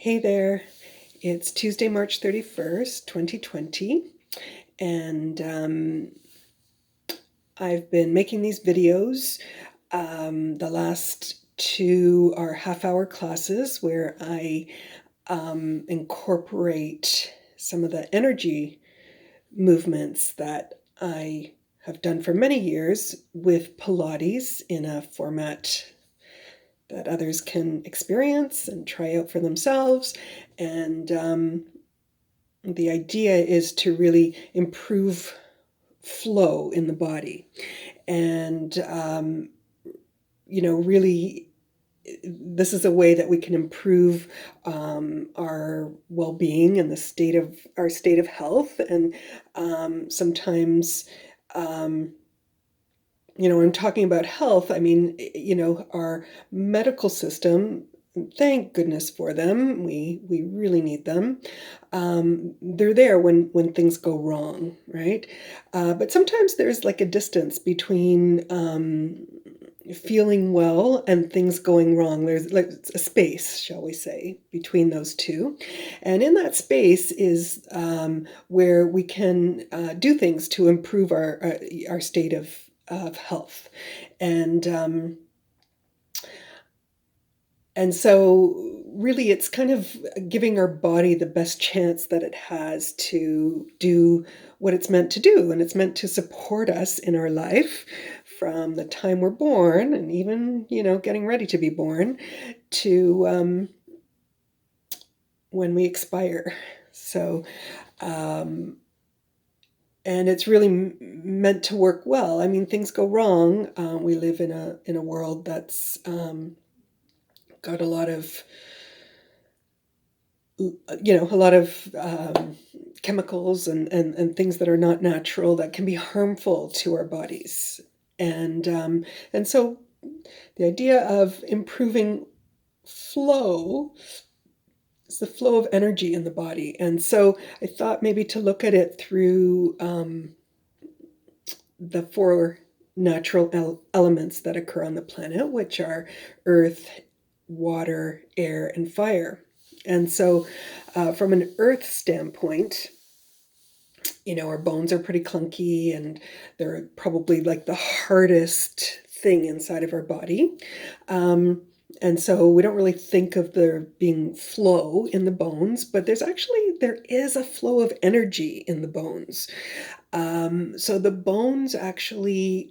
Hey there, it's Tuesday, March 31st, 2020, and I've been making these videos. The last two are half-hour classes where I incorporate some of the energy movements that I have done for many years with Pilates in a format that others can experience and try out for themselves. And the idea is to really improve flow in the body. And, really, this is a way that we can improve our well-being and the state of our state of health. And sometimes, I'm talking about health. I mean, our medical system, thank goodness for them. We really need them. They're there when things go wrong, right? But sometimes there's like a distance between feeling well and things going wrong. There's like a space, shall we say, between those two. And in that space is where we can do things to improve our state of health. And so really it's kind of giving our body the best chance that it has to do what it's meant to do. And it's meant to support us in our life from the time we're born and even, getting ready to be born to when we expire. So, and it's really meant to work well. I mean, things go wrong. We live in a world that's got a lot of chemicals and things that are not natural that can be harmful to our bodies. And so the idea of improving flow is the flow of energy in the body. And so I thought maybe to look at it through the four natural elements that occur on the planet, which are earth, water, air, and fire. And so from an earth standpoint, our bones are pretty clunky and they're probably like the hardest thing inside of our body. And so we don't really think of there being flow in the bones, but there is a flow of energy in the bones. So the bones actually,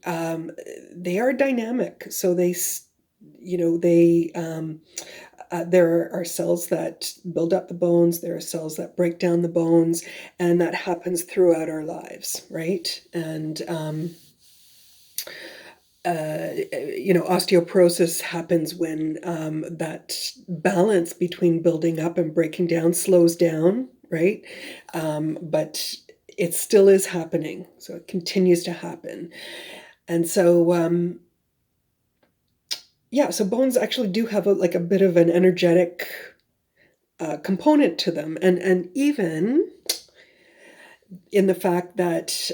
they are dynamic. So there are cells that build up the bones, there are cells that break down the bones, and that happens throughout our lives, right? And osteoporosis happens when that balance between building up and breaking down slows down, right? But it still is happening, so it continues to happen. And so, so bones actually do have a bit of an energetic component to them, and even in the fact that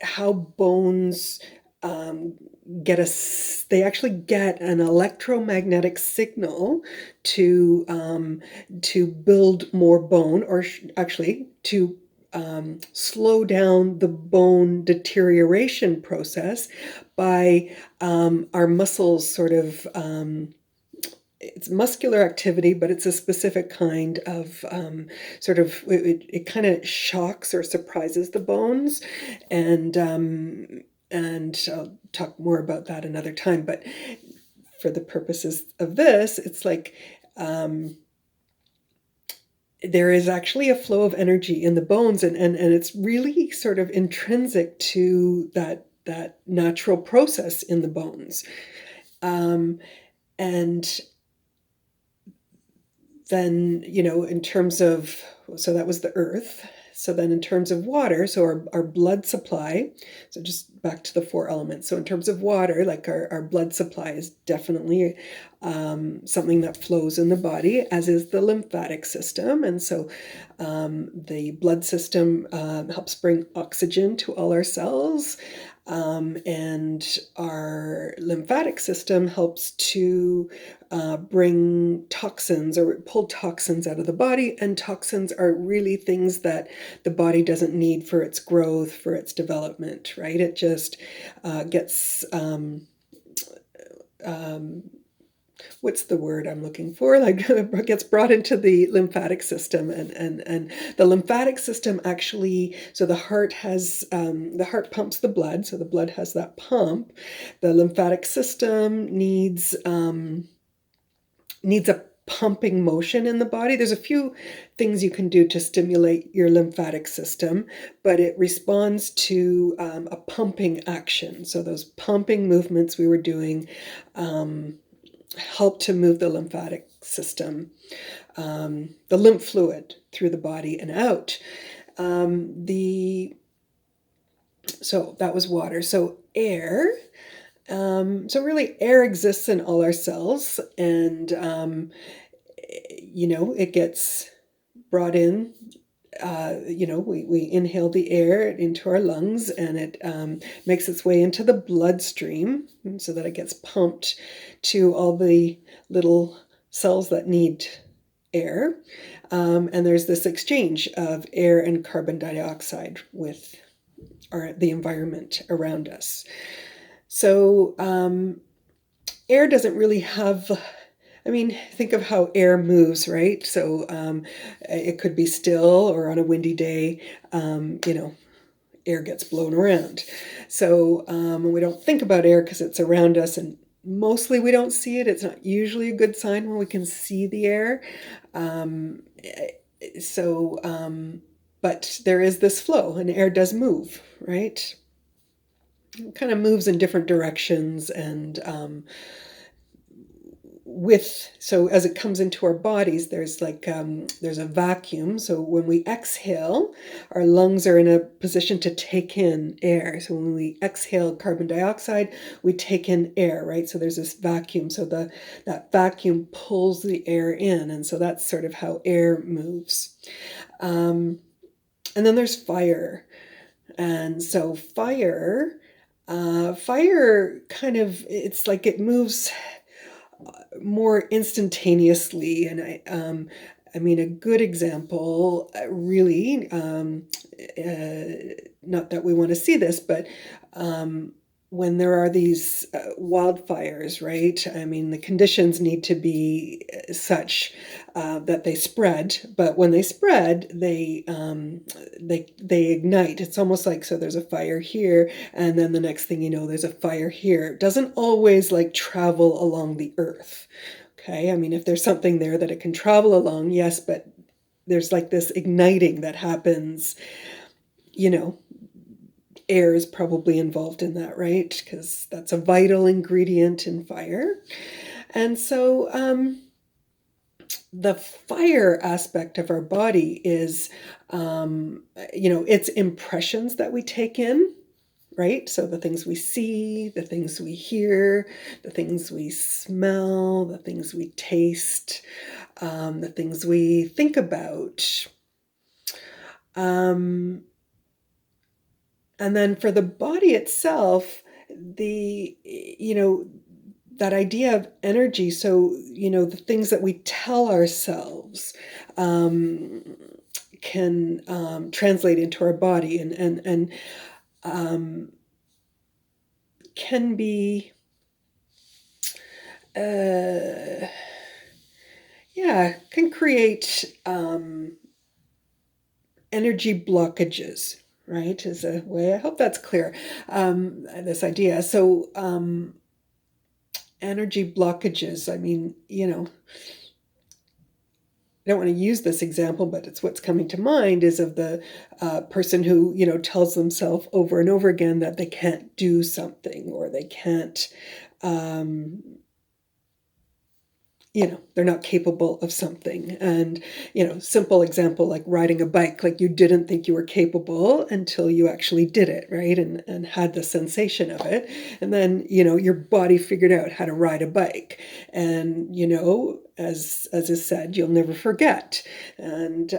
how bones they actually get an electromagnetic signal to build more bone, or actually to slow down the bone deterioration process by our muscles sort of it's muscular activity, but it's a specific kind of it kind of shocks or surprises the bones, and I'll talk more about that another time. But for the purposes of this, it's like there is actually a flow of energy in the bones, and it's really sort of intrinsic to that natural process in the bones. And then, in terms of, so that was the earth. So then in terms of water, so our blood supply, so just back to the four elements. So in terms of water, like our blood supply is definitely something that flows in the body, as is the lymphatic system. And so the blood system helps bring oxygen to all our cells. And our lymphatic system helps to bring toxins or pull toxins out of the body. And toxins are really things that the body doesn't need for its growth, for its development, right? It just gets what's the word I'm looking for? Like gets brought into the lymphatic system, and the lymphatic system actually. So the heart pumps the blood, so the blood has that pump. The lymphatic system needs a pumping motion in the body. There's a few things you can do to stimulate your lymphatic system, but it responds to a pumping action. So those pumping movements we were doing help to move the lymphatic system, the lymph fluid through the body and out. So that was water. So air. So really, air exists in all our cells, and it gets brought in. We inhale the air into our lungs, and it makes its way into the bloodstream so that it gets pumped to all the little cells that need air. And there's this exchange of air and carbon dioxide with the environment around us. So air doesn't really have, think of how air moves, right? So it could be still, or on a windy day, air gets blown around. So we don't think about air because it's around us, and mostly we don't see it. It's not usually a good sign when we can see the air. But there is this flow, and air does move, right? It kind of moves in different directions, and so as it comes into our bodies, there's a vacuum. So when we exhale, our lungs are in a position to take in air. So when we exhale carbon dioxide, we take in air, right? So there's this vacuum. So that vacuum pulls the air in, and so that's sort of how air moves. And then there's fire, and so fire kind of, it's like it moves more instantaneously. And a good example, really, not that we want to see this, but when there are these wildfires, right? The conditions need to be such that they spread, but when they spread, they ignite. It's almost like, so there's a fire here, and then the next thing you know, there's a fire here. It doesn't always travel along the earth. Okay, if there's something there that it can travel along, yes, but there's this igniting that happens. Air is probably involved in that, right? Because that's a vital ingredient in fire. And so the fire aspect of our body is, it's impressions that we take in, right? So the things we see, the things we hear, the things we smell, the things we taste, the things we think about. And then for the body itself, that idea of energy. So, the things that we tell ourselves can translate into our body, and can be, can create energy blockages. Right, is a way. I hope that's clear, this idea. So energy blockages, I don't want to use this example, but it's what's coming to mind, is of the person who, tells themselves over and over again that they can't do something, or they can't, they're not capable of something. And, simple example, like riding a bike, you didn't think you were capable until you actually did it, right? And had the sensation of it. And then, your body figured out how to ride a bike. And, as is said, you'll never forget. And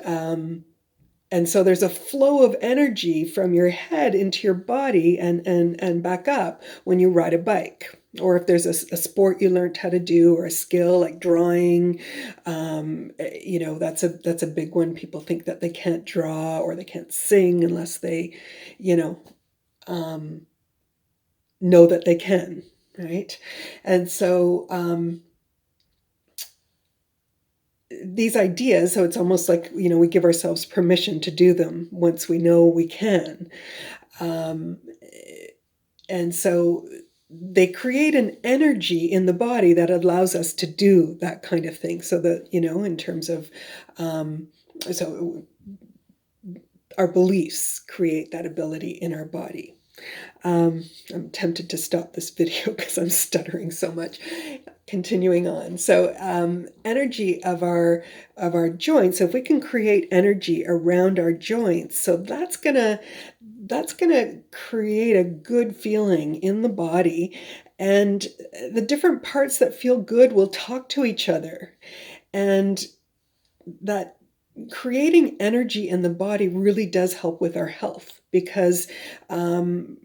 And so there's a flow of energy from your head into your body and back up when you ride a bike. Or if there's a sport you learned how to do, or a skill like drawing, that's a big one. People think that they can't draw or they can't sing unless they, you um, know that they can, right? And so these ideas, so it's almost like, we give ourselves permission to do them once we know we can. Um, and so they create an energy in the body that allows us to do that kind of thing. So that, in terms of, um, so our beliefs create that ability in our body. I'm tempted to stop this video because I'm stuttering so much. Continuing on. So energy of our joints. So if we can create energy around our joints, so that's gonna create a good feeling in the body, and the different parts that feel good will talk to each other, and that creating energy in the body really does help with our health, because um,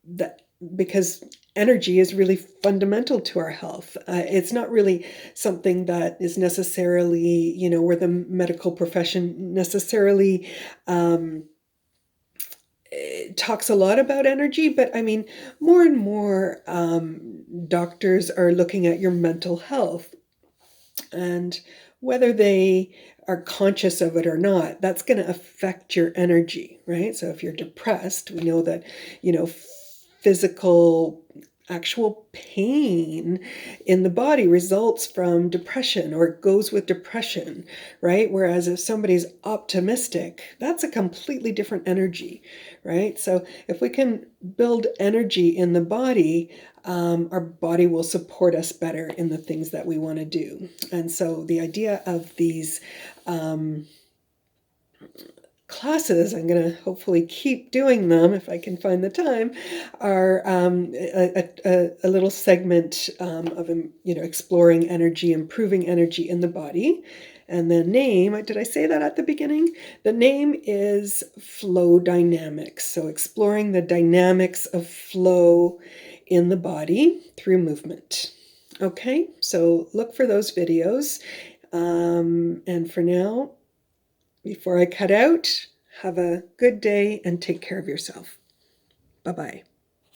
that because energy is really fundamental to our health. It's not really something that is necessarily, where the medical profession necessarily um, talks a lot about energy, but I mean, more and more doctors are looking at your mental health, and whether they are conscious of it or not, that's going to affect your energy, right? So if you're depressed, we know that, physical, actual pain in the body results from depression, or it goes with depression, right? Whereas if somebody's optimistic, that's a completely different energy, right? So if we can build energy in the body, our body will support us better in the things that we want to do. And so the idea of these classes, I'm going to hopefully keep doing them if I can find the time, are a little segment of exploring energy, improving energy in the body. And the name, did I say that at the beginning? The name is Flow Dynamics. So exploring the dynamics of flow in the body through movement. Okay, so look for those videos. And for now, before I cut out, have a good day and take care of yourself. Bye-bye.